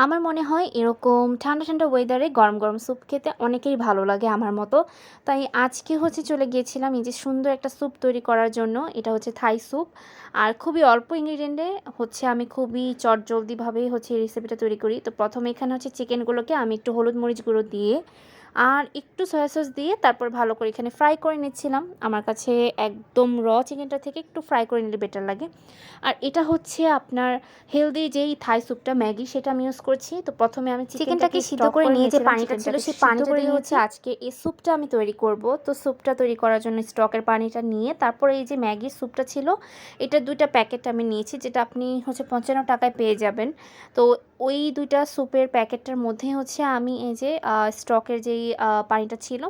আমার মনে হয় এরকম ঠান্ডা, ঠান্ডা ওয়েদারে গরম, গরম স্যুপ খেতে অনেকেরই ভালো লাগে আমার মতো। তাই আজকে হচ্ছে চলে গিয়েছিলাম এই যে সুন্দর একটা স্যুপ তৈরি করার জন্য। এটা হচ্ছে থাই স্যুপ। আর খুবই অল্প ইনগ্রিডিয়েন্টে হচ্ছে আমি খুবই চটজলদিভাবেই হচ্ছে এই রেসিপিটা তৈরি করি। তো ১ম এ এখানে হচ্ছে চিকেনগুলোকে আমি একটু হলুদ মরিচ গুঁড়ো দিয়ে আর একটু সয়া সস দিয়ে তারপর ভালো করে এখানে ফ্রাই করে নিচ্ছিলাম। আমার কাছে একদম চিকেনটা থেকে একটু ফ্রাই করে নিলে বেটার লাগে। আর এটা হচ্ছে আপনার হেলদি যেই থাই স্যুপটা ম্যাগি সেটা আমি ইউজ করছি। তো ১ম এ আমি চিকেনটাকে সিদ্ধ স্টক করে করে নিয়ে যে নিয়েছিলাম, পানিটা ছিল চিকেনটাকে সেই সিদ্ধ পানিটা করে দিয়ে হচ্ছে নিয়েছি। আজকে এই স্যুপটা আমি তৈরি করব। তো স্যুপটা তৈরি করার জন্য স্টকের পানিটা নিয়ে তারপরে এই যে ম্যাগির স্যুপটা ছিল এটা ২ টা প্যাকেট আমি নিয়েছি যেটা আপনি হচ্ছে ৳৫৫ পেয়ে যাবেন। তো ওই ২ টা স্যুপের প্যাকেটটার মধ্যে হচ্ছে আমি এই যে স্টকের যেই পানিটা ছিল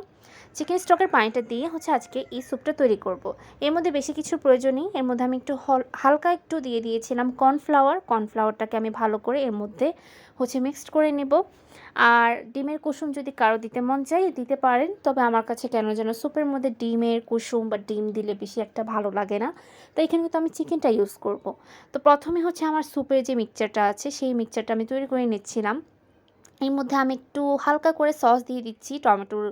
চিকেন স্টকের পানিটা দিয়ে হচ্ছে আজকে এই স্যুপটা তৈরি করব। এর মধ্যে বেশি কিছু প্রয়োজন নেই। এর মধ্যে আমি একটু হালকা একটু দিয়ে দিয়েছিলাম কর্নফ্লাওয়ার। কর্নফ্লাওয়ারটাকে আমি ভালো করে এর মধ্যে হচ্ছে মিক্সড করে নেব। আর ডিমের কুসুম যদি কারো দিতে মন চায় দিতে পারেন। তবে আমার কাছে কেন যেন স্যুপের মধ্যে ডিমের কুসুম বা ডিম দিলে বেশি একটা ভালো লাগে না। তো এখানে কিন্তু আমি চিকেনটা ইউজ করব। তো ১ম এ হচ্ছে আমার স্যুপের যে মিক্সচারটা আছে সেই মিক্সচারটা আমি তৈরি করে নিচ্ছিলাম। এর মধ্যে আমি একটু হালকা করে সস দিয়ে দিচ্ছি টমেটোর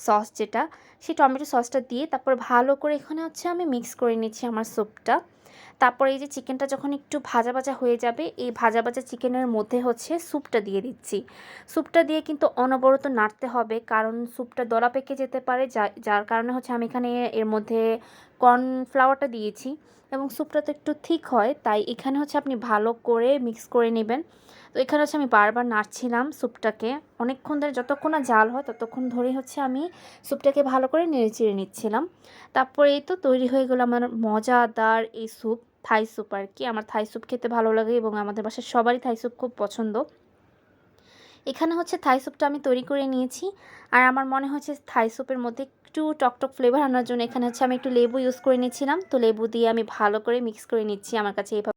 সস যেটা, সেই টমেটো সসটা দিয়ে তারপর ভালো করে এখানে হচ্ছে আমি মিক্স করে নিচ্ছি আমার স্যুপটা। তারপরে এই যে চিকেনটা যখন একটু ভাজা, ভাজা হয়ে যাবে এই ভাজা, ভাজা চিকেনের মধ্যে হচ্ছে স্যুপটা দিয়ে দিচ্ছি। স্যুপটা দিয়ে কিন্তু অনবরত নাড়তে হবে কারণ স্যুপটা দলা পেকে যেতে পারে যার কারণে হচ্ছে আমি এখানে এর মধ্যে কর্নফ্লাওয়ারটা দিয়েছি এবং স্যুপটা তো একটু থিক হয় তাই এখানে হচ্ছে আপনি ভালো করে মিক্স করে নেবেন। তো এখানে হচ্ছে আমি বারবার নাড়ছিলাম স্যুপটাকে। অনেকক্ষণ ধরে যতক্ষণ না জাল হয় ততক্ষণ ধরেই হচ্ছে আমি স্যুপটাকে ভালো করে নেড়েচেড়ে নিচ্ছিলাম। তারপরে এই তো তৈরি হয়ে গেল আমার মজাদার এই স্যুপ, থাই স্যুপ আরকি। আমার থাই স্যুপ খেতে ভালো লাগে এবং আমাদের বাসার সবারই থাই স্যুপ খুব পছন্দ। এখানে হচ্ছে থাই স্যুপটা আমি তৈরি করে নিয়েছি। আর আমার মনে হচ্ছে থাই স্যুপের মধ্যে একটু টকটক ফ্লেভার আনার জন্য এখানে হচ্ছে আমি একটু লেবু ইউজ করে নিচ্ছিলাম। তো লেবু দিয়ে আমি ভালো করে মিক্স করে নিচ্ছি। আমার কাছে এভাবে